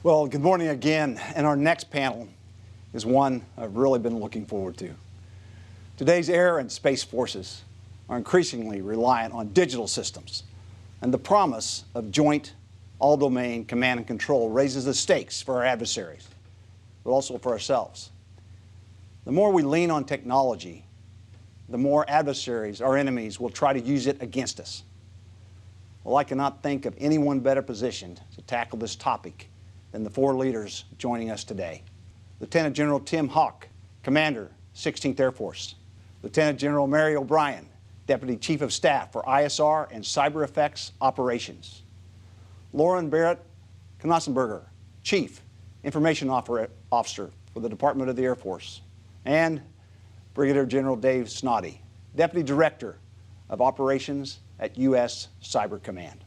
Well, good morning again, and our next panel is one I've really been looking forward to. Today's air and space forces are increasingly reliant on digital systems, and the promise of joint, all-domain command and control raises the stakes for our adversaries, but also for ourselves. The more we lean on technology, the more adversaries, our enemies, will try to use it against us. Well, I cannot think of anyone better positioned to tackle this topic than the four leaders joining us today. Lieutenant General Tim Haugh, Commander, 16th Air Force. Lieutenant General Mary O'Brien, Deputy Chief of Staff for ISR and Cyber Effects Operations. Lauren Barrett Knausenberger, Chief Information Officer for the Department of the Air Force. And Brigadier General Dave Snoddy, Deputy Director of Operations at U.S. Cyber Command.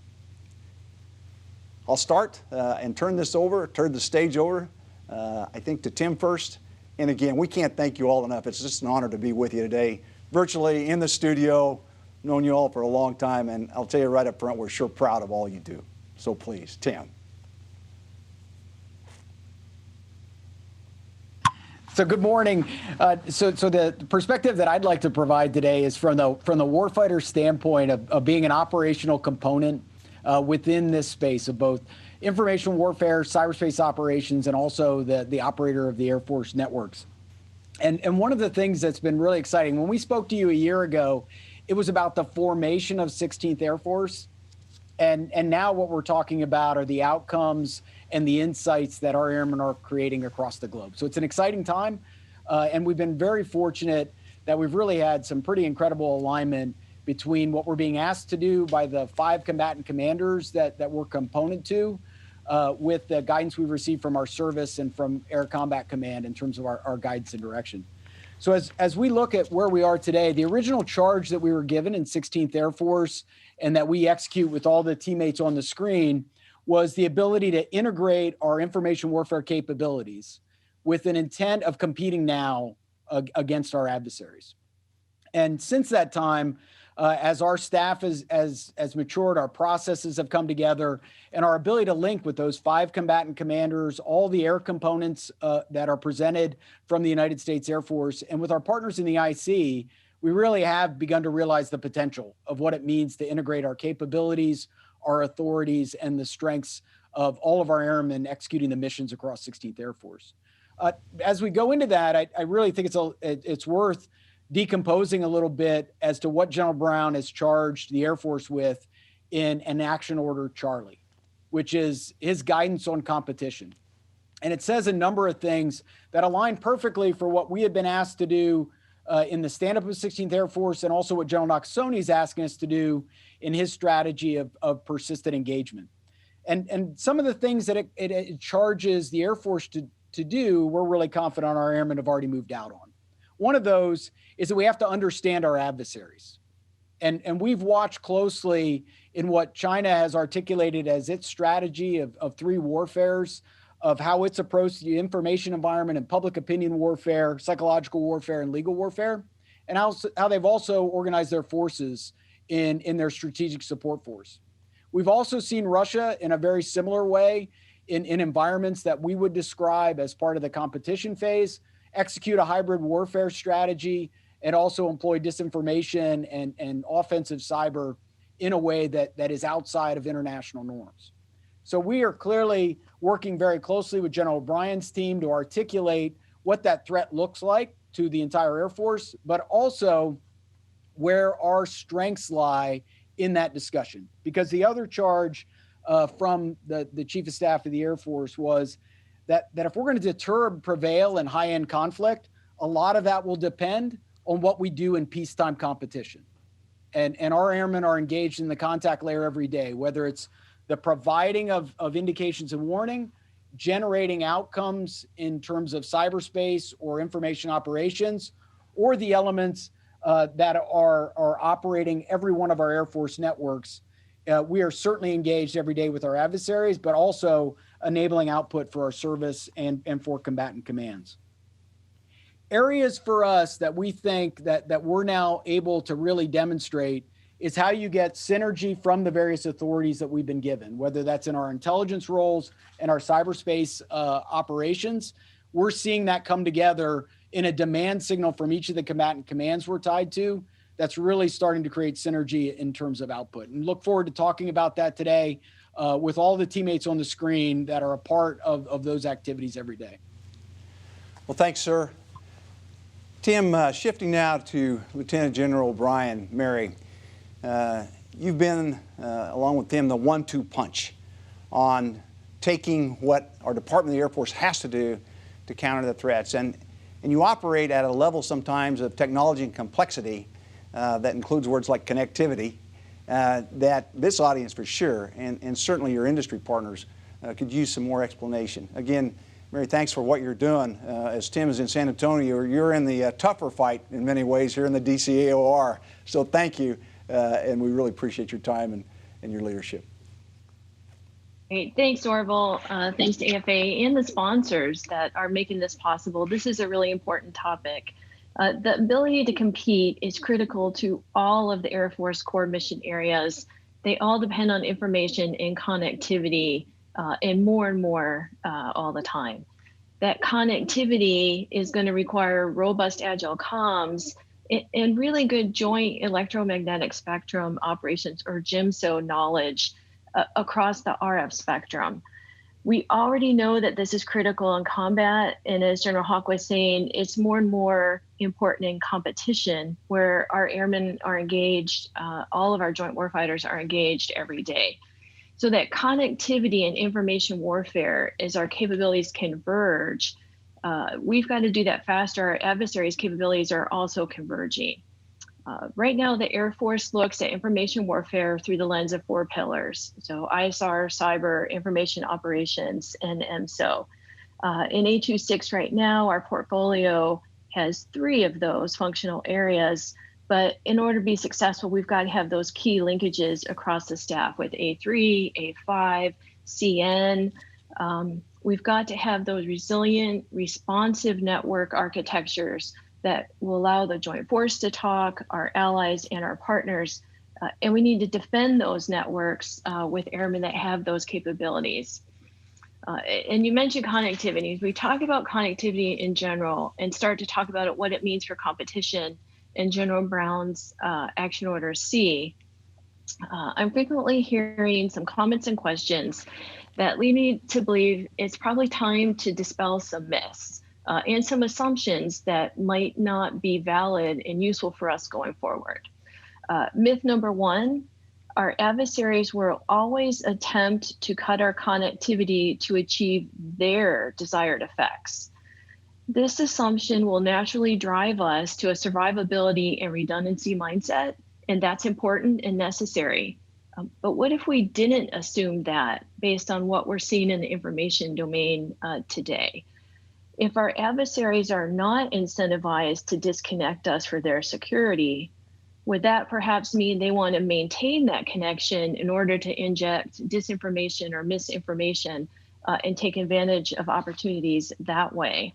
I'll start and turn the stage over, I think, to Tim first. And again, we can't thank you all enough. It's just an honor to be with you today, virtually in the studio. Known you all for a long time, and I'll tell you right up front, we're sure proud of all you do. So please, Tim. So good morning. So the perspective that I'd like to provide today is from the warfighter standpoint of being an operational component within this space of both information warfare, cyberspace operations, and also the operator of the Air Force networks. And one of the things that's been really exciting, when we spoke to you a year ago, it was about the formation of 16th Air Force. And now what we're talking about are the outcomes and the insights that our airmen are creating across the globe. So it's an exciting time. And we've been very fortunate that we've really had some pretty incredible alignment between what we're being asked to do by the 5 combatant commanders that we're component to, with the guidance we've received from our service and from Air Combat Command in terms of our guidance and direction. So as we look at where we are today, the original charge that we were given in 16th Air Force and that we execute with all the teammates on the screen was the ability to integrate our information warfare capabilities with an intent of competing now against our adversaries. And since that time, as our staff has matured, our processes have come together, and our ability to link with those 5 combatant commanders, all the air components that are presented from the United States Air Force, and with our partners in the IC, we really have begun to realize the potential of what it means to integrate our capabilities, our authorities, and the strengths of all of our airmen executing the missions across 16th Air Force. As we go into that, I really think it's worth decomposing a little bit as to what General Brown has charged the Air Force with in an Action Order Charlie, which is his guidance on competition. And it says a number of things that align perfectly for what we have been asked to do in the stand-up of 16th Air Force, and also what General Knausenberger is asking us to do in his strategy of persistent engagement. And some of the things that it charges the Air Force to do, we're really confident our airmen have already moved out on. One of those is that we have to understand our adversaries. And we've watched closely in what China has articulated as its strategy of 3 warfares, of how it's approached the information environment and public opinion warfare, psychological warfare, and legal warfare, and how they've also organized their forces in their strategic support force. We've also seen Russia in a very similar way in environments that we would describe as part of the competition phase, execute a hybrid warfare strategy, and also employ disinformation and offensive cyber in a way that is outside of international norms. So we are clearly working very closely with General O'Brien's team to articulate what that threat looks like to the entire Air Force, but also where our strengths lie in that discussion. Because the other charge from the Chief of Staff of the Air Force was that if we're going to deter and prevail in high-end conflict, a lot of that will depend on what we do in peacetime competition. And our airmen are engaged in the contact layer every day, whether it's the providing of indications and warning, generating outcomes in terms of cyberspace or information operations, or the elements that are operating every one of our Air Force networks. We are certainly engaged every day with our adversaries, but also enabling output for our service and for combatant commands. Areas for us that we think that we're now able to really demonstrate is how you get synergy from the various authorities that we've been given, whether that's in our intelligence roles and our cyberspace operations. We're seeing that come together in a demand signal from each of the combatant commands we're tied to. That's really starting to create synergy in terms of output. And look forward to talking about that today with all the teammates on the screen that are a part of those activities every day. Well, thanks, sir. Tim, shifting now to Lieutenant General Brian Mary. You've been, along with Tim, the 1-2 punch on taking what our Department of the Air Force has to do to counter the threats. And you operate at a level sometimes of technology and complexity that includes words like connectivity, that this audience for sure, and certainly your industry partners, could use some more explanation. Again, Mary, thanks for what you're doing. As Tim is in San Antonio, you're in the tougher fight in many ways here in the DCAOR. So thank you, and we really appreciate your time and your leadership. Great. Thanks, Orville. Thanks to AFA and the sponsors that are making this possible. This is a really important topic. The ability to compete is critical to all of the Air Force core mission areas. They all depend on information and connectivity and more all the time. That connectivity is going to require robust agile comms and really good joint electromagnetic spectrum operations, or GEMSO knowledge across the RF spectrum. We already know that this is critical in combat, and as General Haugh was saying, it's more and more important in competition, where our airmen are engaged, all of our joint warfighters are engaged every day. So that connectivity and information warfare, as our capabilities converge, we've got to do that faster. Our adversaries' capabilities are also converging. Right now, the Air Force looks at information warfare through the lens of 4 pillars. So ISR, cyber, information operations, and MSO. In A26 right now, our portfolio has 3 of those functional areas. But in order to be successful, we've got to have those key linkages across the staff with A3, A5, CN. We've got to have those resilient, responsive network architectures that will allow the joint force to talk, our allies and our partners. And we need to defend those networks with airmen that have those capabilities. And you mentioned connectivity. If we talk about connectivity in general and start to talk about what it means for competition in General Brown's Action Order C, I'm frequently hearing some comments and questions that lead me to believe it's probably time to dispel some myths. And some assumptions that might not be valid and useful for us going forward. Myth number 1, our adversaries will always attempt to cut our connectivity to achieve their desired effects. This assumption will naturally drive us to a survivability and redundancy mindset, and that's important and necessary. But what if we didn't assume that based on what we're seeing in the information domain today? If our adversaries are not incentivized to disconnect us for their security, would that perhaps mean they want to maintain that connection in order to inject disinformation or misinformation and take advantage of opportunities that way?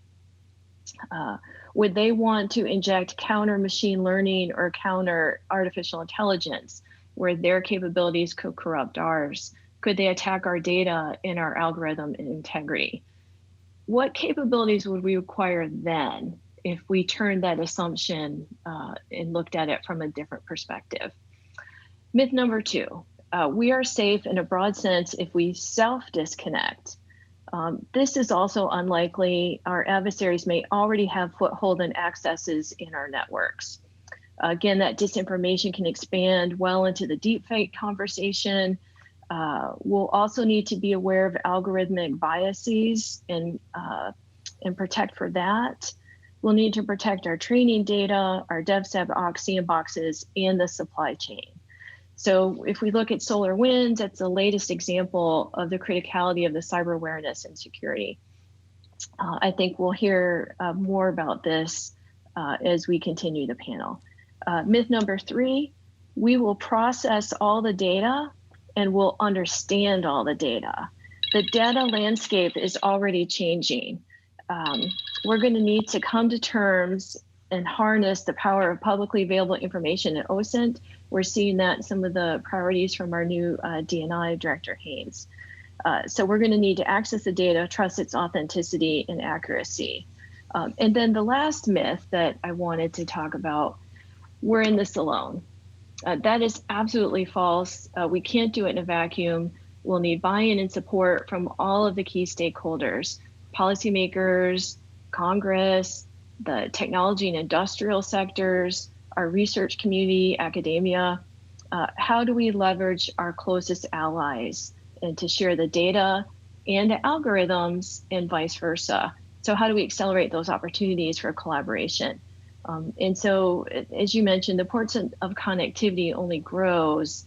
Would they want to inject counter machine learning or counter artificial intelligence where their capabilities could corrupt ours? Could they attack our data and our algorithm integrity? What capabilities would we require then if we turned that assumption and looked at it from a different perspective? Myth number 2, we are safe in a broad sense if we self-disconnect. This is also unlikely. Our adversaries may already have foothold and accesses in our networks. Again, that disinformation can expand well into the deepfake conversation. We'll also need to be aware of algorithmic biases and protect for that. We'll need to protect our training data, our DevSecOps sandboxes, and the supply chain. So if we look at SolarWinds, that's the latest example of the criticality of the cyber awareness and security. I think we'll hear more about this as we continue the panel. Myth number 3, we will process all the data and we'll understand all the data. The data landscape is already changing. We're going to need to come to terms and harness the power of publicly available information in OSINT. We're seeing that in some of the priorities from our new D&I Director Haynes. So we're going to need to access the data, trust its authenticity and accuracy. And then the last myth that I wanted to talk about, we're in this alone. That is absolutely false. We can't do it in a vacuum. We'll need buy-in and support from all of the key stakeholders, policymakers, Congress, the technology and industrial sectors, our research community, academia. How do we leverage our closest allies and to share the data and the algorithms and vice versa? So how do we accelerate those opportunities for collaboration? And so, as you mentioned, the importance of connectivity only grows.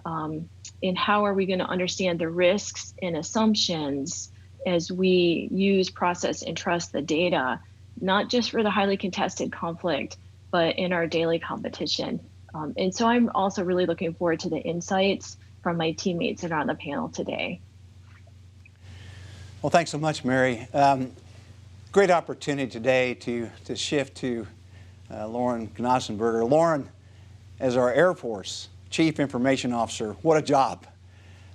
And how are we going to understand the risks and assumptions as we use, process, and trust the data, not just for the highly contested conflict, but in our daily competition? And so I'm also really looking forward to the insights from my teammates that are on the panel today. Well, thanks so much, Mary. Great opportunity today to shift to Lauren Knausenberger. Lauren, as our Air Force Chief Information Officer, what a job.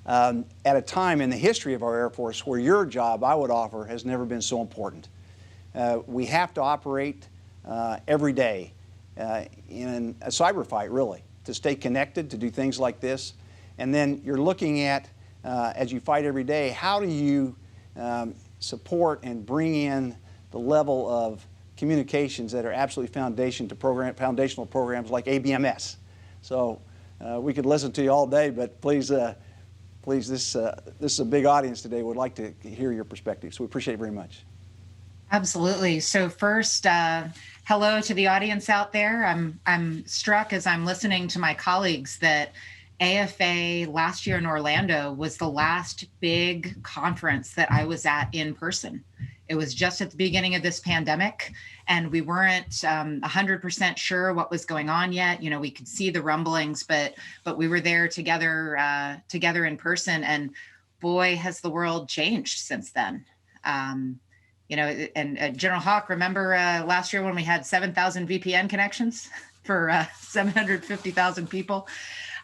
At a time in the history of our Air Force where your job, I would offer, has never been so important. We have to operate every day in a cyber fight, really, to stay connected, to do things like this. And then you're looking at, as you fight every day, how do you support and bring in the level of communications that are absolutely foundational programs like ABMS. So we could listen to you all day, but please, this is a big audience today. Would like to hear your perspective. So we appreciate it very much. Absolutely. So first, hello to the audience out there. I'm struck as I'm listening to my colleagues that AFA last year in Orlando was the last big conference that I was at in person. It was just at the beginning of this pandemic, and we weren't 100% sure what was going on yet. You know, we could see the rumblings, but we were there together in person, and boy, has the world changed since then. You know, and General Haugh, remember last year when we had 7,000 VPN connections for 750,000 people?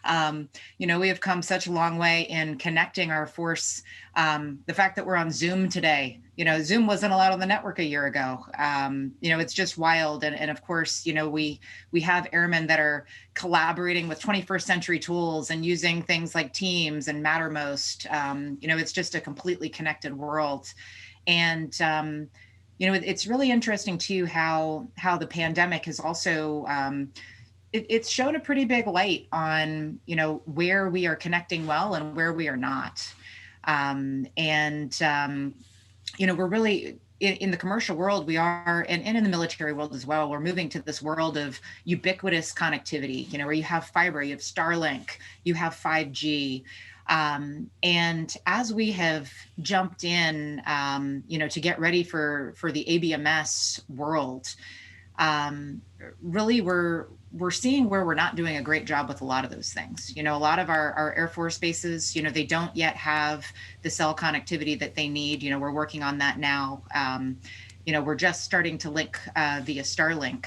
You know, we have come such a long way in connecting our force. The fact that we're on Zoom today, you know, Zoom wasn't allowed on the network a year ago. You know, it's just wild. And of course, you know, we have airmen that are collaborating with 21st century tools and using things like Teams and Mattermost. You know, it's just a completely connected world. And, you know, it's really interesting too, how the pandemic has also, it's shown a pretty big light on, you know, where we are connecting well and where we are not. You know, we're really in the commercial world, we are, and in the military world as well, we're moving to this world of ubiquitous connectivity, you know, where you have fiber, you have Starlink, you have 5G. And as we have jumped in, you know, to get ready for the ABMS world, really we're seeing where we're not doing a great job with a lot of those things. You know, a lot of our Air Force bases, you know, they don't yet have the cell connectivity that they need. You know, we're working on that now. You know, we're just starting to link via Starlink.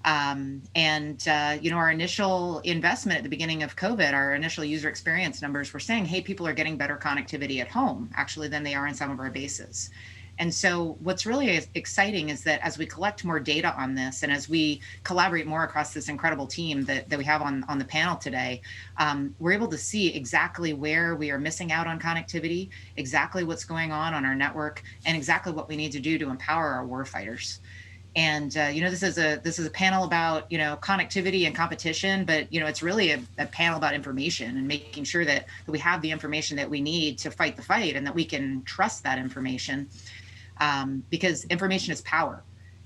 You know, our initial investment at the beginning of COVID, our initial user experience numbers were saying, hey, people are getting better connectivity at home, actually, than they are in some of our bases. And so what's really exciting is that as we collect more data on this and as we collaborate more across this incredible team that we have on the panel today, we're able to see exactly where we are missing out on connectivity, exactly what's going on our network, and exactly what we need to do to empower our warfighters. And, you know, this is a panel about, you know, connectivity and competition, but, you know, it's really a panel about information and making sure that we have the information that we need to fight the fight and that we can trust that information. Because information is power.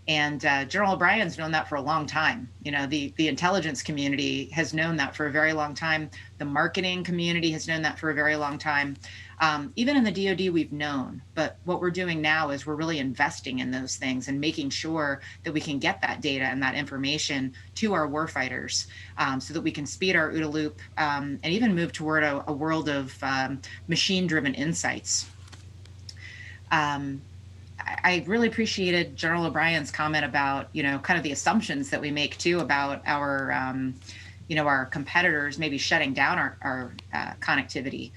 And General O'Brien's known that for a long time. You know, the intelligence community has known that for a very long time. The marketing community has known that for a very long time. Even in the DoD, we've known. But what we're doing now is we're really investing in those things and making sure that we can get that data and that information to our warfighters so that we can speed our OODA loop and even move toward a world of machine-driven insights. I really appreciated General O'Brien's comment about, kind of the assumptions that we make too about our, our competitors maybe shutting down our connectivity.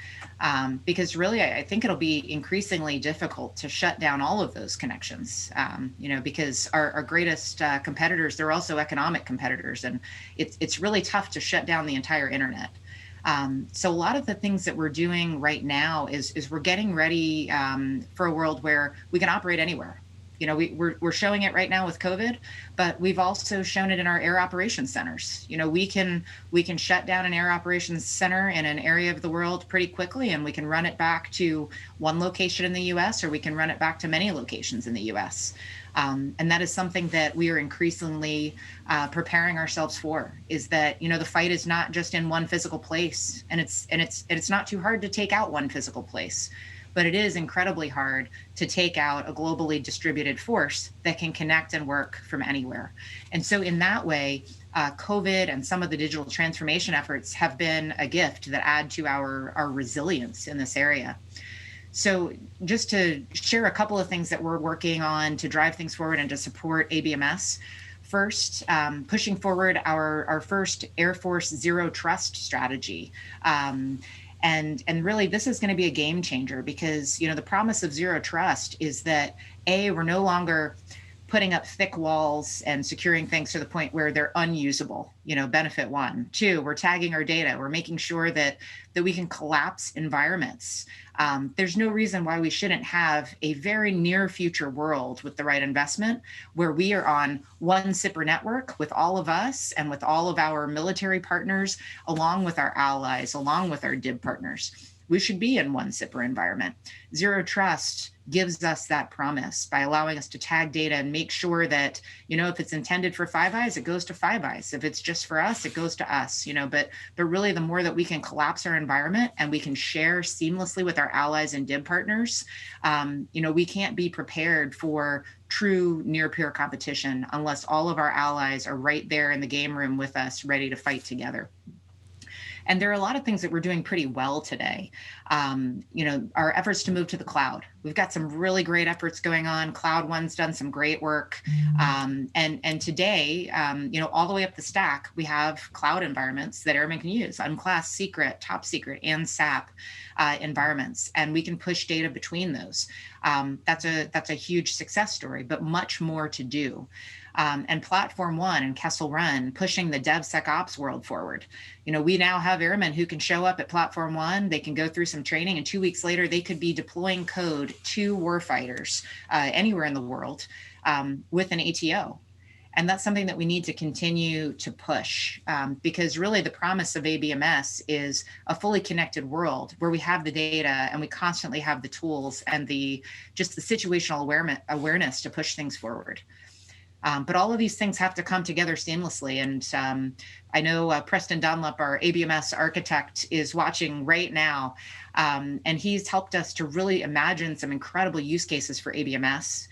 Because really, I think it'll be increasingly difficult to shut down all of those connections, because our greatest competitors, they're also economic competitors, and it's really tough to shut down the entire internet. So a lot of the things that we're doing right now is we're getting ready for a world where we can operate anywhere. We're showing it right now with COVID, but we've also shown it in our air operations centers. We can shut down an air operations center in an area of the world pretty quickly, and we can run it back to one location in the U.S., or we can run it back to many locations in the U.S. And that is something that we are increasingly preparing ourselves for, is that, the fight is not just in one physical place, and it's not too hard to take out one physical place, but it is incredibly hard to take out a globally distributed force that can connect and work from anywhere. And so in that way, COVID and some of the digital transformation efforts have been a gift that add to our resilience in this area. So just to share a couple of things that we're working on to drive things forward and to support ABMS. First, pushing forward our first Air Force Zero Trust strategy. And really, this is going to be a game changer, because, the promise of zero trust is that, A, we're no longer putting up thick walls and securing things to the point where they're unusable, benefit one. Two, we're tagging our data. We're making sure that we can collapse environments. There's no reason why we shouldn't have a very near future world with the right investment where we are on one SIPR network with all of us and with all of our military partners, along with our allies, along with our DIB partners. We should be in one SIPR environment. Zero Trust gives us that promise by allowing us to tag data and make sure that, if it's intended for Five Eyes, it goes to Five Eyes. If it's just for us, it goes to us, but really the more that we can collapse our environment and we can share seamlessly with our allies and DIB partners, we can't be prepared for true near peer competition unless all of our allies are right there in the game room with us, ready to fight together. And there are a lot of things that we're doing pretty well today. Our efforts to move to the cloud. We've got some really great efforts going on. Cloud One's done some great work. And today, all the way up the stack, we have cloud environments that airmen can use, unclassed, secret, top secret, and SAP environments. And we can push data between those. That's a huge success story, but much more to do. And Platform One and Kessel Run pushing the DevSecOps world forward. We now have airmen who can show up at Platform One, they can go through some training, and 2 weeks later, they could be deploying code to warfighters anywhere in the world with an ATO. And that's something that we need to continue to push, because really the promise of ABMS is a fully connected world where we have the data and we constantly have the tools and the situational awareness to push things forward. But all of these things have to come together seamlessly. And I know Preston Dunlop, our ABMS architect, is watching right now. And he's helped us to really imagine some incredible use cases for ABMS.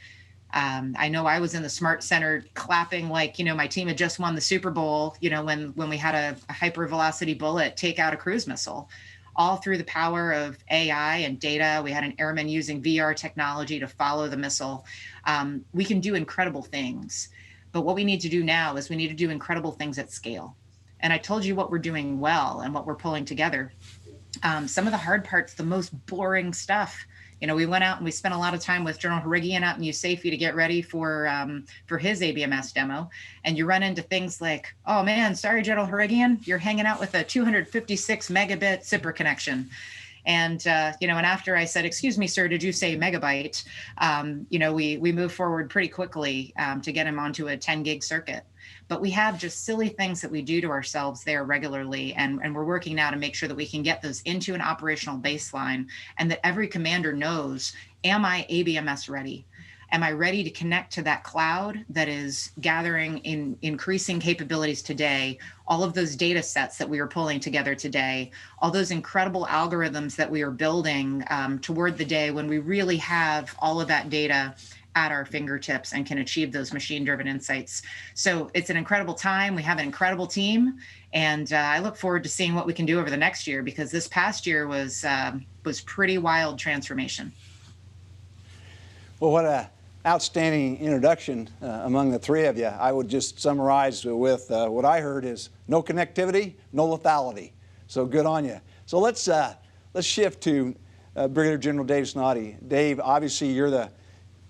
I know I was in the Smart Center clapping like, my team had just won the Super Bowl, when we had a hypervelocity bullet take out a cruise missile. All through the power of AI and data. We had an airman using VR technology to follow the missile. We can do incredible things. But what we need to do now is we need to do incredible things at scale. And I told you what we're doing well and what we're pulling together. Some of the hard parts, the most boring stuff. We went out and we spent a lot of time with General Harigian out in USAF to get ready for his ABMS demo. And you run into things like, oh man, sorry, General Harigian, you're hanging out with a 256 megabit SIPR connection. And, and after I said, excuse me, sir, did you say megabyte? We move forward pretty quickly to get him onto a 10 gig circuit. But we have just silly things that we do to ourselves there regularly. And we're working now to make sure that we can get those into an operational baseline and that every commander knows, am I ABMS ready? Am I ready to connect to that cloud that is gathering in increasing capabilities today, all of those data sets that we are pulling together today, all those incredible algorithms that we are building toward the day when we really have all of that data at our fingertips and can achieve those machine-driven insights. So it's an incredible time. We have an incredible team, and I look forward to seeing what we can do over the next year, because this past year was pretty wild transformation. Well, outstanding introduction among the three of you. I would just summarize with what I heard is no connectivity, no lethality. So good on you. So let's shift to Brigadier General Dave Snoddy. Dave, obviously you're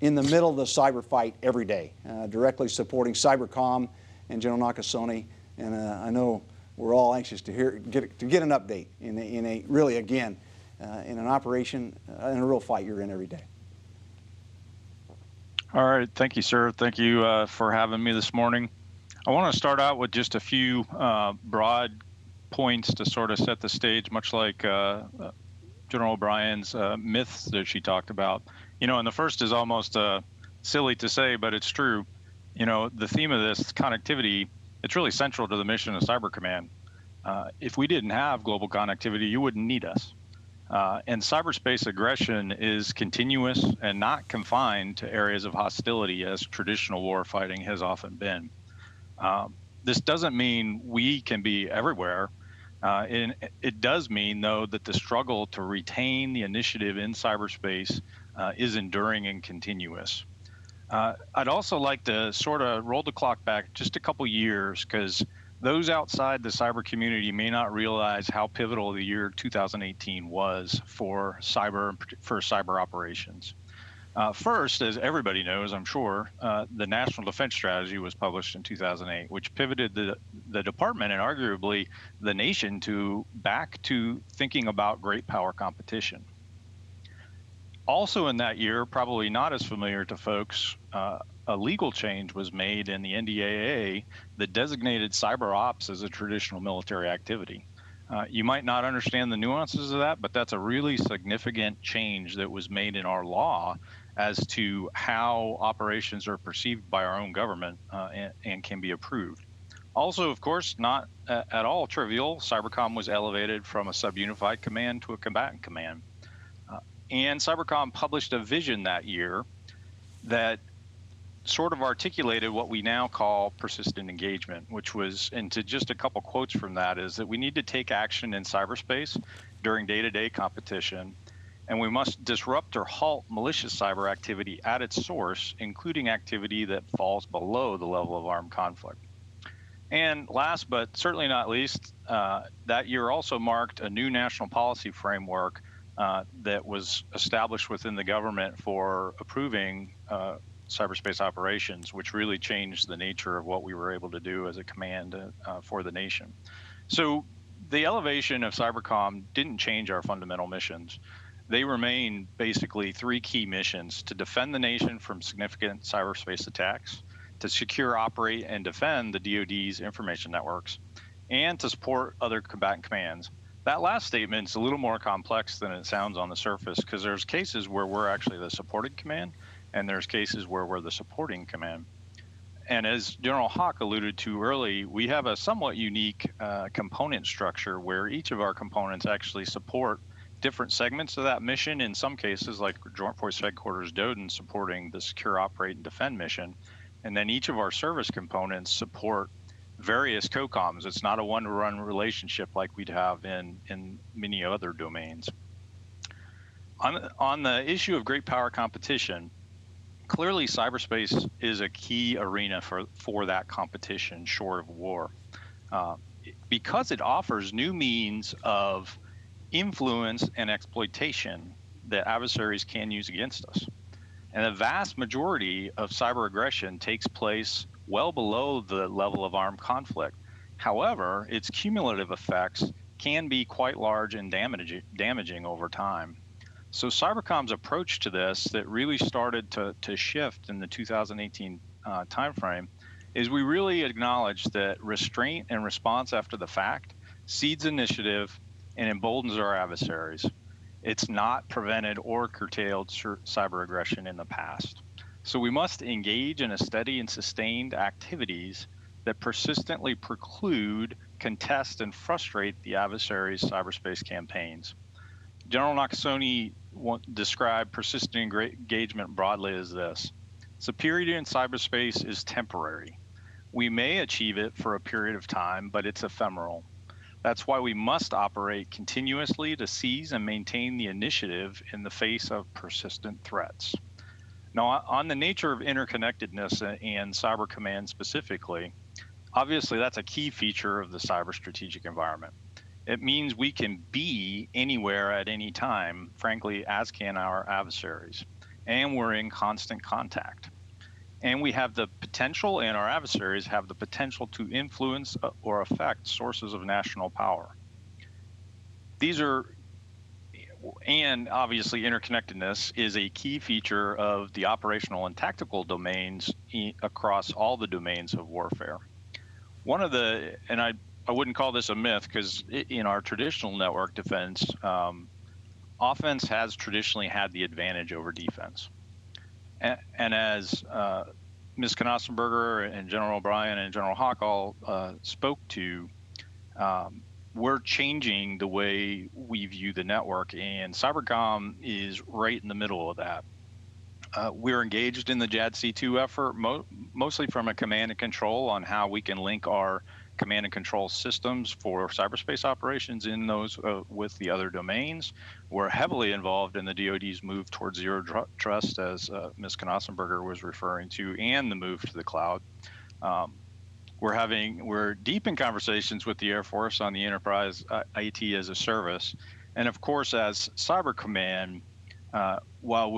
in the middle of the cyber fight every day, directly supporting Cybercom and General Nakasone, and I know we're all anxious to get an update in an operation, in a real fight you're in every day. All right, thank you, sir. Thank you for having me this morning. I want to start out with just a few broad points to sort of set the stage, much like General O'Brien's myths that she talked about. You know, and the first is almost silly to say, but it's true. You know, the theme of this connectivity, it's really central to the mission of Cyber Command. If we didn't have global connectivity, you wouldn't need us. And cyberspace aggression is continuous and not confined to areas of hostility as traditional war fighting has often been. This doesn't mean we can be everywhere. And it does mean, though, that the struggle to retain the initiative in cyberspace is enduring and continuous. I'd also like to sort of roll the clock back just a couple years, because those outside the cyber community may not realize how pivotal the year 2018 was for cyber operations. First, as everybody knows, I'm sure, the National Defense Strategy was published in 2008, which pivoted the department and arguably the nation back to thinking about great power competition. Also in that year, probably not as familiar to folks, a legal change was made in the NDAA that designated cyber ops as a traditional military activity. You might not understand the nuances of that, but that's a really significant change that was made in our law as to how operations are perceived by our own government and can be approved. Also, of course, not at all trivial, Cybercom was elevated from a subunified command to a combatant command. And Cybercom published a vision that year that sort of articulated what we now call persistent engagement, which was, and to just a couple quotes from that, is that we need to take action in cyberspace during day-to-day competition, and we must disrupt or halt malicious cyber activity at its source, including activity that falls below the level of armed conflict. And last but certainly not least, that year also marked a new national policy framework that was established within the government for approving cyberspace operations, which really changed the nature of what we were able to do as a command for the nation. So the elevation of Cybercom didn't change our fundamental missions. They remain basically three key missions: to defend the nation from significant cyberspace attacks, to secure, operate, and defend the DoD's information networks, and to support other combatant commands. That last statement is a little more complex than it sounds on the surface, because there's cases where we're actually the supporting command, and there's cases where we're the supporting command. And as General Haugh alluded to early, we have a somewhat unique component structure where each of our components actually support different segments of that mission. In some cases, like Joint Force Headquarters Doden supporting the secure, operate, and defend mission. And then each of our service components support various COCOMs. It's not a one-to-one relationship like we'd have in many other domains. On the issue of great power competition, clearly cyberspace is a key arena for that competition short of war, because it offers new means of influence and exploitation that adversaries can use against us. And the vast majority of cyber aggression takes place well below the level of armed conflict. However, its cumulative effects can be quite large and damaging over time. So Cybercom's approach to this that really started to shift in the 2018 timeframe is we really acknowledge that restraint and response after the fact seeds initiative and emboldens our adversaries. It's not prevented or curtailed cyber aggression in the past. So we must engage in a steady and sustained activities that persistently preclude, contest, and frustrate the adversary's cyberspace campaigns. General Nakasone described persistent engagement broadly as this: superiority in cyberspace is temporary. We may achieve it for a period of time, but it's ephemeral. That's why we must operate continuously to seize and maintain the initiative in the face of persistent threats. Now, on the nature of interconnectedness and cyber command specifically, obviously that's a key feature of the cyber strategic environment. It means we can be anywhere at any time, frankly, as can our adversaries, and we're in constant contact. And we have the potential, and our adversaries have the potential to influence or affect sources of national power. These are, and obviously interconnectedness is a key feature of the operational and tactical domains across all the domains of warfare. One of the, and I wouldn't call this a myth, because in our traditional network defense, offense has traditionally had the advantage over defense. And as Ms. Knausenberger and General O'Brien and General Haugh all spoke to, we're changing the way we view the network, and Cybercom is right in the middle of that. We're engaged in the JADC2 effort, mostly from a command and control on how we can link our command and control systems for cyberspace operations in those with the other domains. We're heavily involved in the DoD's move towards zero trust, as Ms. Knausenberger was referring to, and the move to the cloud. We're deep in conversations with the Air Force on the enterprise IT as a service, and of course, as Cyber Command, while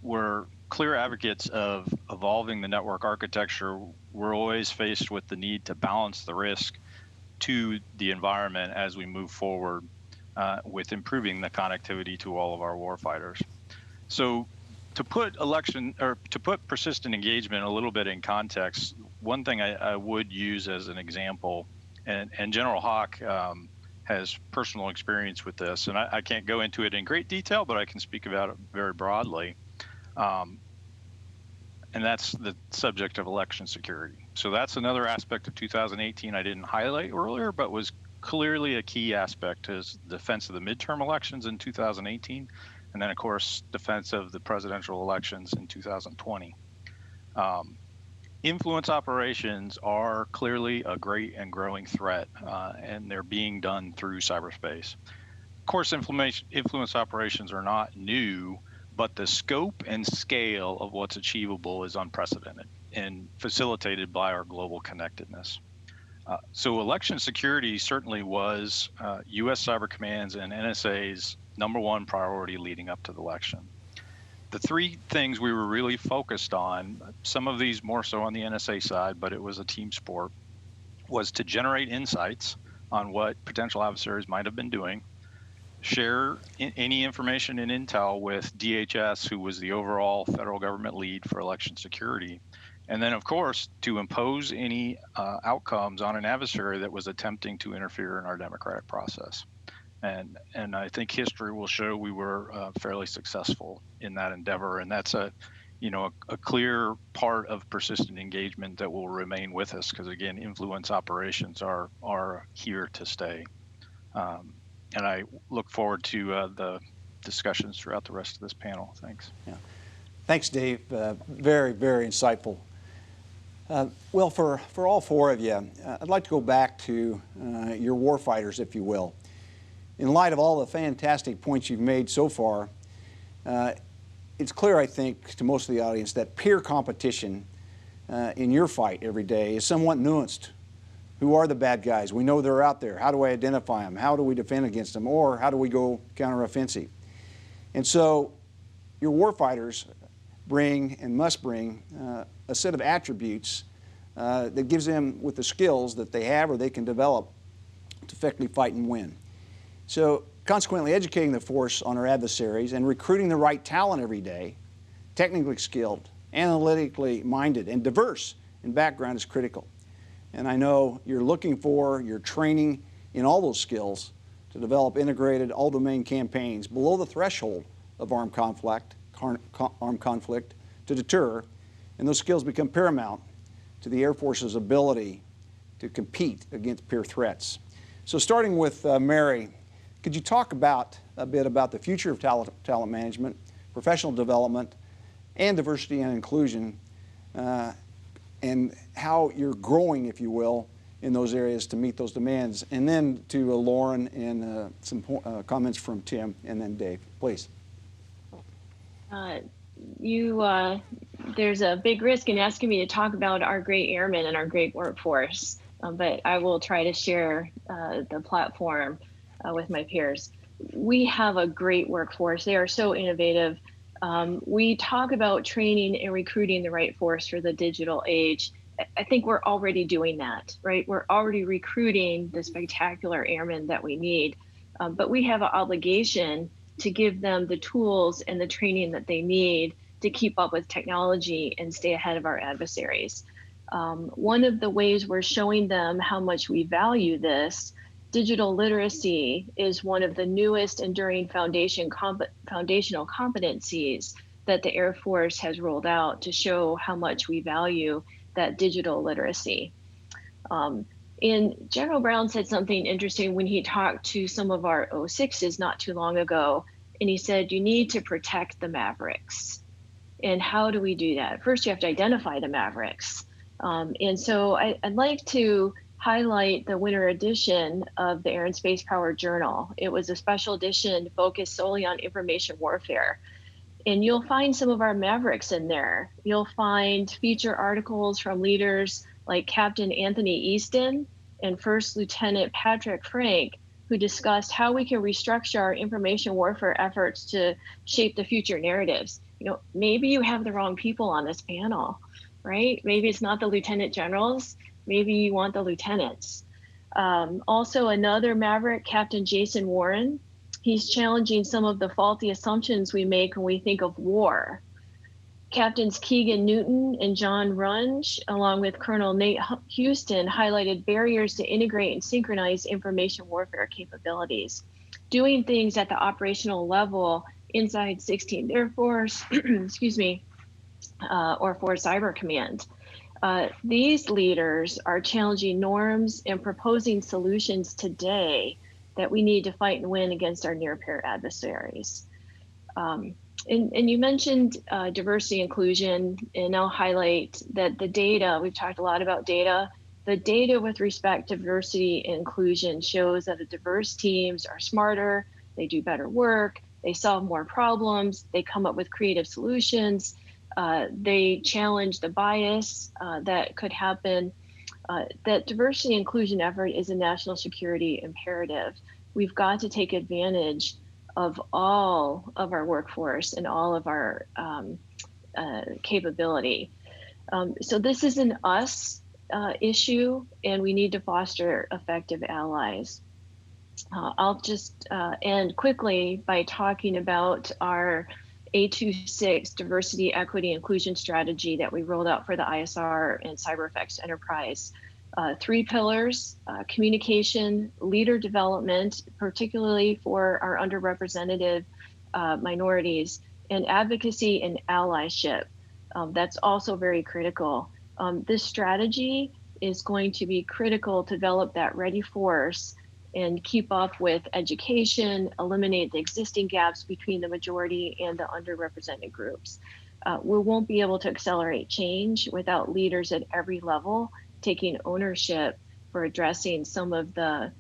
we're clear advocates of evolving the network architecture, we're always faced with the need to balance the risk to the environment as we move forward with improving the connectivity to all of our warfighters. So to put persistent engagement a little bit in context, one thing I would use as an example, and General Haugh has personal experience with this, and I can't go into it in great detail, but I can speak about it very broadly. And that's the subject of election security. So that's another aspect of 2018 I didn't highlight earlier, but was clearly a key aspect, is defense of the midterm elections in 2018, and then of course defense of the presidential elections in 2020. Influence operations are clearly a great and growing threat, and they're being done through cyberspace. Of course, influence operations are not new, but the scope and scale of what's achievable is unprecedented and facilitated by our global connectedness. So election security certainly was U.S. Cyber Command's and NSA's #1 priority leading up to the election. The three things we were really focused on, some of these more so on the NSA side, but it was a team sport, was to generate insights on what potential adversaries might have been doing, share any information and intel with DHS, who was the overall federal government lead for election security, and then of course to impose any outcomes on an adversary that was attempting to interfere in our democratic process. And I think history will show we were fairly successful in that endeavor, and that's a clear part of persistent engagement that will remain with us, because again, influence operations are here to stay. And I look forward to the discussions throughout the rest of this panel. Thanks. Yeah. Thanks, Dave. Very, very insightful. Well, for all four of you, I'd like to go back to your warfighters, if you will. In light of all the fantastic points you've made so far, it's clear, I think, to most of the audience that peer competition in your fight every day is somewhat nuanced. Who are the bad guys? We know they're out there. How do I identify them? How do we defend against them? Or how do we go counteroffensive? And so your warfighters bring and must bring a set of attributes that gives them with the skills that they have or they can develop to effectively fight and win. So consequently, educating the force on our adversaries and recruiting the right talent every day, technically skilled, analytically minded, and diverse in background is critical. And I know you're looking for, you're training in all those skills to develop integrated all-domain campaigns below the threshold of armed conflict to deter, and those skills become paramount to the Air Force's ability to compete against peer threats. So starting with Mary, could you talk a bit about the future of talent management, professional development, and diversity and inclusion, and how you're growing, if you will, in those areas to meet those demands? And then to Lauren and some comments from Tim, and then Dave, please. there's a big risk in asking me to talk about our great airmen and our great workforce, but I will try to share the platform with my peers. We have a great workforce. They are so innovative. We talk about training and recruiting the right force for the digital age. I think we're already doing that, right? We're already recruiting the spectacular airmen that we need, but we have an obligation to give them the tools and the training that they need to keep up with technology and stay ahead of our adversaries. One of the ways we're showing them how much we value this, digital literacy is one of the newest enduring foundational competencies that the Air Force has rolled out to show how much we value that digital literacy. And General Brown said something interesting when he talked to some of our 06s not too long ago, and he said, you need to protect the Mavericks. And how do we do that? First, you have to identify the Mavericks. And so I'd like to highlight the winter edition of the Air and Space Power Journal. It was a special edition focused solely on information warfare. And you'll find some of our Mavericks in there. You'll find feature articles from leaders like Captain Anthony Easton and First Lieutenant Patrick Frank, who discussed how we can restructure our information warfare efforts to shape the future narratives. You know, maybe you have the wrong people on this panel, right? Maybe it's not the lieutenant generals. Maybe you want the lieutenants. Also, another Maverick, Captain Jason Warren, he's challenging some of the faulty assumptions we make when we think of war. Captains Keegan Newton and John Runge, along with Colonel Nate Houston, highlighted barriers to integrate and synchronize information warfare capabilities. Doing things at the operational level inside 16th Air Force, excuse me, or for Cyber Command. These leaders are challenging norms and proposing solutions today that we need to fight and win against our near-peer adversaries. And you mentioned diversity inclusion, and I'll highlight that the data, we've talked a lot about data, the data with respect to diversity and inclusion shows that the diverse teams are smarter, they do better work, they solve more problems, they come up with creative solutions, they challenge the bias that could happen. That diversity and inclusion effort is a national security imperative. We've got to take advantage of all of our workforce and all of our capability. So this is an us issue, and we need to foster effective allies. I'll just end quickly by talking about our A26 diversity, equity, inclusion strategy that we rolled out for the ISR and CyberEffects Enterprise. 3 pillars: communication, leader development, particularly for our underrepresented minorities, and advocacy and allyship. That's also very critical. This strategy is going to be critical to develop that ready force and keep up with education, eliminate the existing gaps between the majority and the underrepresented groups. We won't be able to accelerate change without leaders at every level taking ownership for addressing some of the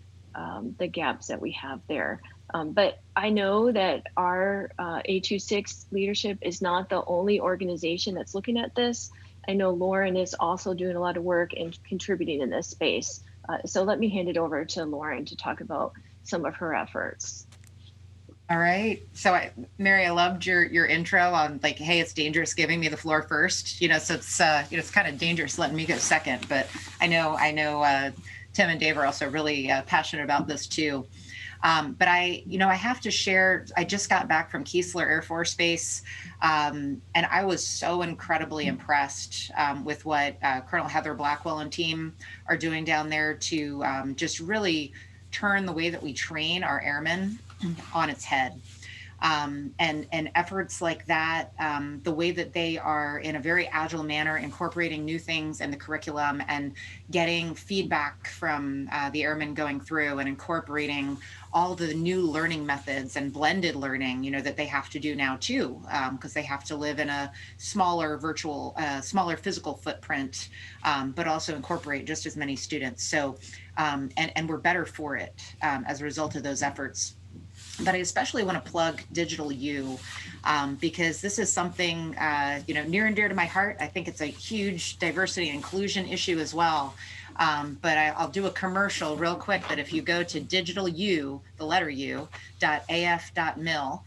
gaps that we have there. But I know that our A26 leadership is not the only organization that's looking at this. I know Lauren is also doing a lot of work and contributing in this space. So let me hand it over to Lauren to talk about some of her efforts. All right. So Mary, I loved your intro on like, hey, it's dangerous giving me the floor first. You know, so it's it's kind of dangerous letting me go second. But I know Tim and Dave are also really passionate about this too. But I have to share. I just got back from Keesler Air Force Base, and I was so incredibly impressed with what Colonel Heather Blackwell and team are doing down there to just really turn the way that we train our airmen on its head. And efforts like that, the way that they are in a very agile manner incorporating new things in the curriculum and getting feedback from the airmen going through and incorporating all the new learning methods and blended learning, you know, that they have to do now too, because they have to live in a smaller smaller physical footprint, but also incorporate just as many students. So, and we're better for it as a result of those efforts. But I especially want to plug Digital U because this is something near and dear to my heart. I think it's a huge diversity and inclusion issue as well. But I'll do a commercial real quick that if you go to digitalu, the letter U, .af.mil,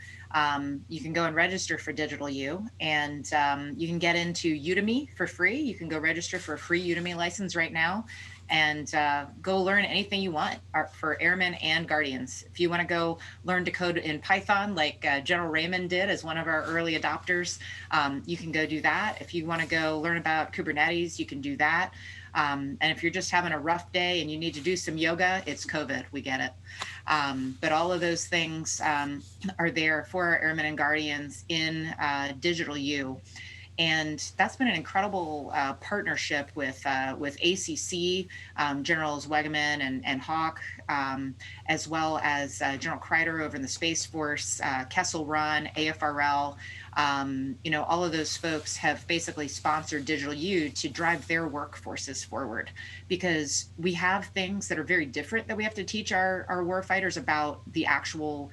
you can go and register for Digital U, and you can get into Udemy for free. You can go register for a free Udemy license right now and go learn anything you want for airmen and guardians. If you want to go learn to code in Python like General Raymond did as one of our early adopters, you can go do that. If you want to go learn about Kubernetes, you can do that. And if you're just having a rough day and you need to do some yoga, it's COVID, we get it. But all of those things are there for our airmen and guardians in Digital U. And that's been an incredible partnership with ACC, Generals Wegeman and Haugh, as well as General Kreider over in the Space Force, Kessel Run, AFRL. All of those folks have basically sponsored Digital U to drive their workforces forward, because we have things that are very different that we have to teach our warfighters about the actual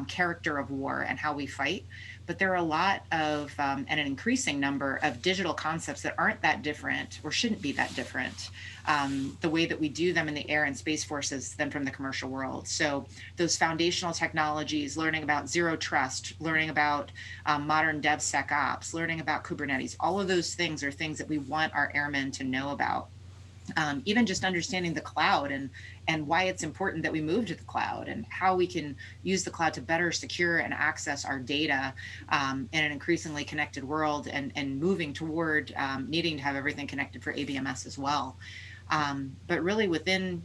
character of war and how we fight. But there are a lot of, and an increasing number of digital concepts that aren't that different or shouldn't be that different, the way that we do them in the air and space forces than from the commercial world. So those foundational technologies, learning about zero trust, learning about modern DevSecOps, learning about Kubernetes, all of those things are things that we want our airmen to know about. Even just understanding the cloud and why it's important that we move to the cloud and how we can use the cloud to better secure and access our data in an increasingly connected world, and moving toward needing to have everything connected for ABMS as well. But really within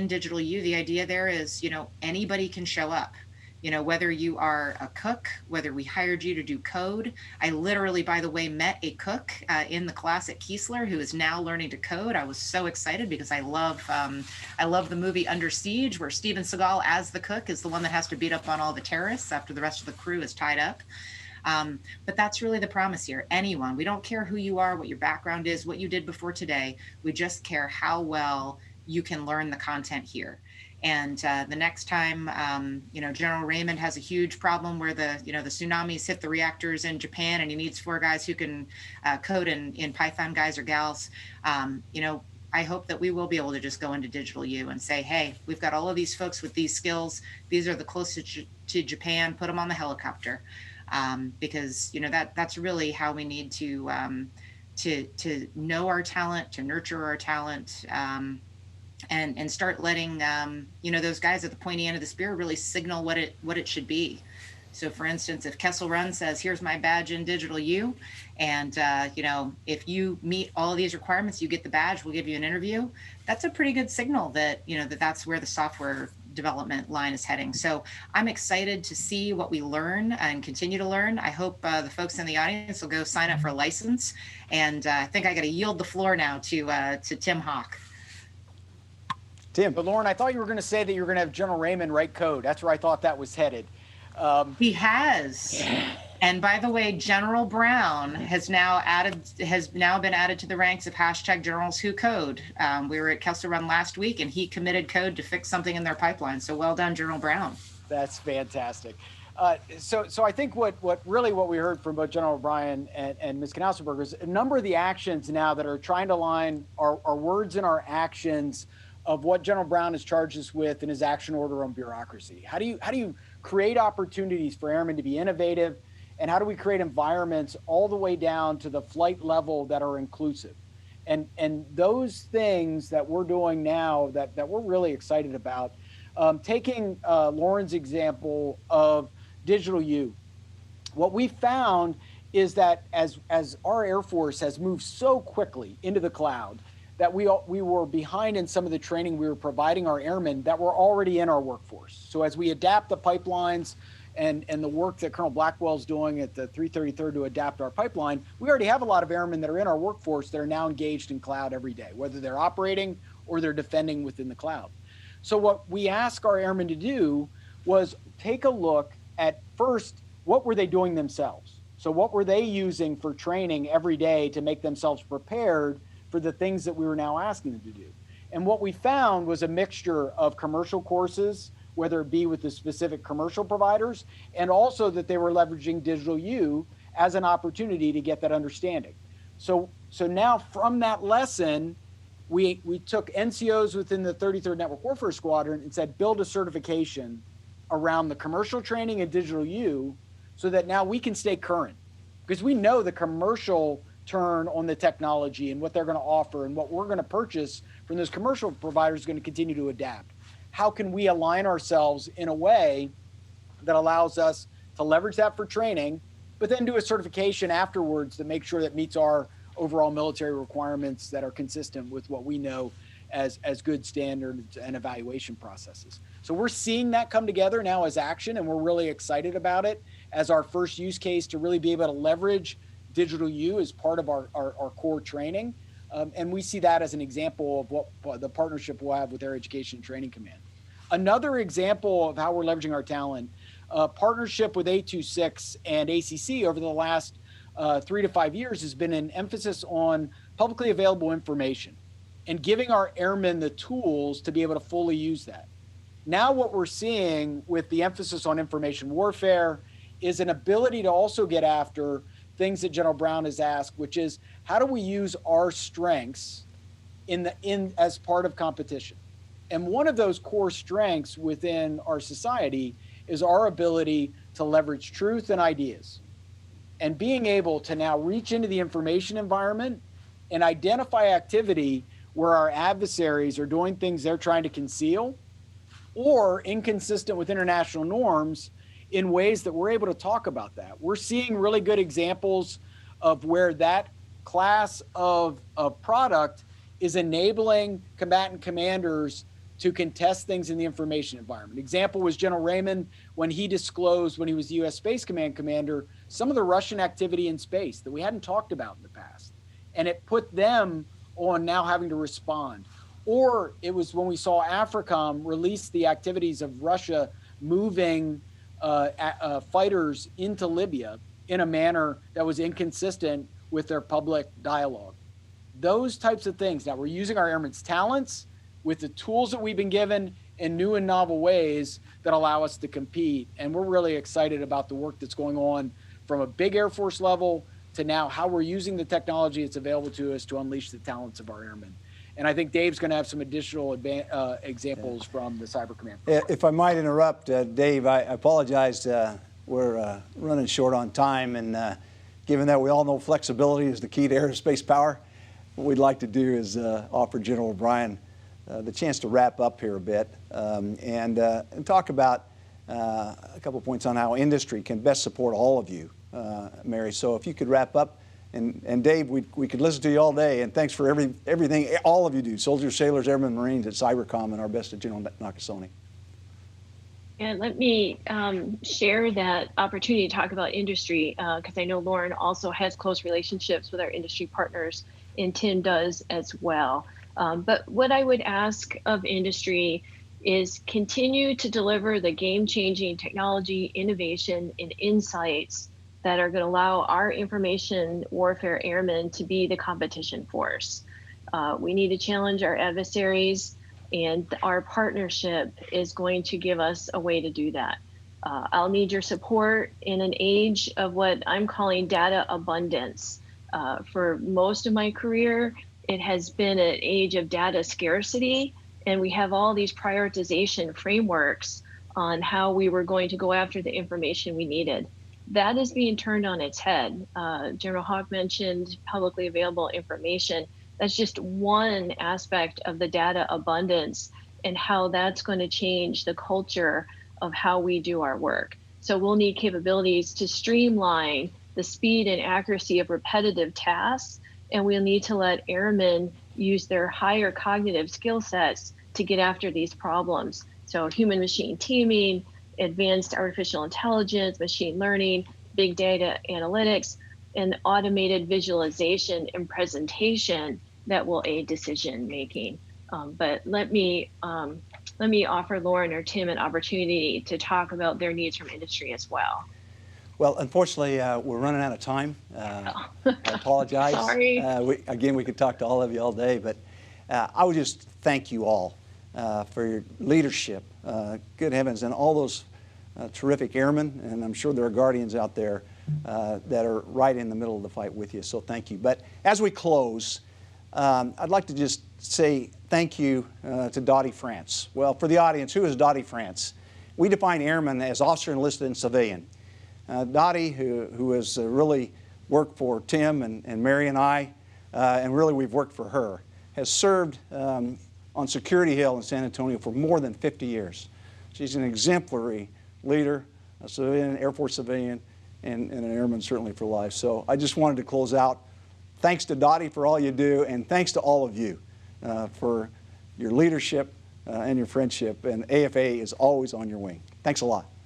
Digital U, the idea there is, anybody can show up. Whether you are a cook, whether we hired you to do code. I literally, by the way, met a cook in the class at Keesler who is now learning to code. I was so excited because I love the movie Under Siege, where Steven Seagal as the cook is the one that has to beat up on all the terrorists after the rest of the crew is tied up. But that's really the promise here. Anyone, we don't care who you are, what your background is, what you did before today. We just care how well you can learn the content here. And the next time, General Raymond has a huge problem where the tsunamis hit the reactors in Japan, and he needs 4 guys who can code in Python, guys or gals. I hope that we will be able to just go into Digital U and say, hey, we've got all of these folks with these skills. These are the closest to Japan. Put them on the helicopter, because that's really how we need to know our talent, to nurture our talent. And start letting those guys at the pointy end of the spear really signal what it should be. So for instance, if Kessel Run says, here's my badge in Digital U, and if you meet all of these requirements, you get the badge, we'll give you an interview. That's a pretty good signal that that's where the software development line is heading. So I'm excited to see what we learn and continue to learn. I hope the folks in the audience will go sign up for a license. And I think I got to yield the floor now to Tim Haugh. Tim. But Lauren, I thought you were going to say that you were going to have General Raymond write code. That's where I thought that was headed. He has. And by the way, General Brown has now been added to the ranks of #Generals Who Code. We were at Kessel Run last week, and he committed code to fix something in their pipeline. So well done, General Brown. That's fantastic. So I think what we heard from both General O'Brien and Ms. Knausenberger is a number of the actions now that are trying to align our words and our actions of what General Brown has charged us with in his action order on bureaucracy. How do you create opportunities for airmen to be innovative, and how do we create environments all the way down to the flight level that are inclusive? And those things that we're doing now that we're really excited about, taking Lauren's example of Digital U, what we found is that as our Air Force has moved so quickly into the cloud, that we were behind in some of the training we were providing our airmen that were already in our workforce. So as we adapt the pipelines and the work that Colonel Blackwell's doing at the 333rd to adapt our pipeline, we already have a lot of airmen that are in our workforce that are now engaged in cloud every day, whether they're operating or they're defending within the cloud. So what we asked our airmen to do was take a look at first, what were they doing themselves? So what were they using for training every day to make themselves prepared for the things that we were now asking them to do? And what we found was a mixture of commercial courses whether it be with the specific commercial providers, and also that they were leveraging Digital U as an opportunity to get that understanding. So now from that lesson, we took NCOs within the 33rd Network Warfare Squadron and said, build a certification around the commercial training and Digital U so that now we can stay current. Because we know the commercial turn on the technology and what they're going to offer and what we're going to purchase from those commercial providers is going to continue to adapt. How can we align ourselves in a way that allows us to leverage that for training, but then do a certification afterwards to make sure that meets our overall military requirements that are consistent with what we know as good standards and evaluation processes. So we're seeing that come together now as action, and we're really excited about it as our first use case to really be able to leverage Digital U as part of our core training. And we see that as an example of what the partnership we'll have with Air Education and Training Command. Another example of how we're leveraging our talent, partnership with 826 and ACC over the last 3 to 5 years has been an emphasis on publicly available information and giving our airmen the tools to be able to fully use that. Now what we're seeing with the emphasis on information warfare is an ability to also get after things that General Brown has asked, which is how do we use our strengths as part of competition? And one of those core strengths within our society is our ability to leverage truth and ideas. And being able to now reach into the information environment and identify activity where our adversaries are doing things they're trying to conceal or inconsistent with international norms in ways that we're able to talk about that. We're seeing really good examples of where that class of product is enabling combatant commanders to contest things in the information environment. Example was General Raymond when he disclosed, when he was the U.S. Space Command commander, some of the Russian activity in space that we hadn't talked about in the past. And it put them on now having to respond. Or it was when we saw AFRICOM release the activities of Russia moving fighters into Libya in a manner that was inconsistent with their public dialogue. Those types of things. Now we're using our airmen's talents with the tools that we've been given in new and novel ways that allow us to compete. And we're really excited about the work that's going on from a big Air Force level to now how we're using the technology that's available to us to unleash the talents of our airmen. And I think Dave's going to have some additional examples from the Cyber Command. If I might interrupt, Dave, I apologize. We're running short on time, and given that we all know flexibility is the key to aerospace power, what we'd like to do is offer General O'Brien the chance to wrap up here a bit and talk about a couple points on how industry can best support all of you, Mary. So if you could wrap up. And Dave, we could listen to you all day, and thanks for everything all of you do, soldiers, sailors, airmen, Marines at Cybercom, and our best at General Nakasone. And let me share that opportunity to talk about industry, because I know Lauren also has close relationships with our industry partners, and Tim does as well. But what I would ask of industry is continue to deliver the game-changing technology, innovation, and insights that are going to allow our information warfare airmen to be the competition force. We need to challenge our adversaries, and our partnership is going to give us a way to do that. I'll need your support in an age of what I'm calling data abundance. For most of my career, it has been an age of data scarcity, and we have all these prioritization frameworks on how we were going to go after the information we needed. That is being turned on its head. General Haugh mentioned publicly available information. That's just one aspect of the data abundance and how that's going to change the culture of how we do our work. So we'll need capabilities to streamline the speed and accuracy of repetitive tasks, and we'll need to let airmen use their higher cognitive skill sets to get after these problems. So human-machine teaming, advanced artificial intelligence, machine learning, big data analytics, and automated visualization and presentation that will aid decision making. But let me offer Lauren or Tim an opportunity to talk about their needs from industry as well. Well, unfortunately, we're running out of time. I apologize. Sorry. We could talk to all of you all day, but I would just thank you all for your leadership. Good heavens, and all those terrific airmen, and I'm sure there are guardians out there that are right in the middle of the fight with you, so thank you. But as we close, I'd like to just say thank you to Dottie France. Well, for the audience, who is Dottie France? We define airmen as officer, enlisted, and civilian. Dottie, who has really worked for Tim and Mary and I, and really we've worked for her, has served on Security Hill in San Antonio for more than 50 years. She's an exemplary leader, a civilian, Air Force civilian, and an airman certainly for life. So I just wanted to close out. Thanks to Dottie for all you do, and thanks to all of you for your leadership and your friendship. And AFA is always on your wing. Thanks a lot.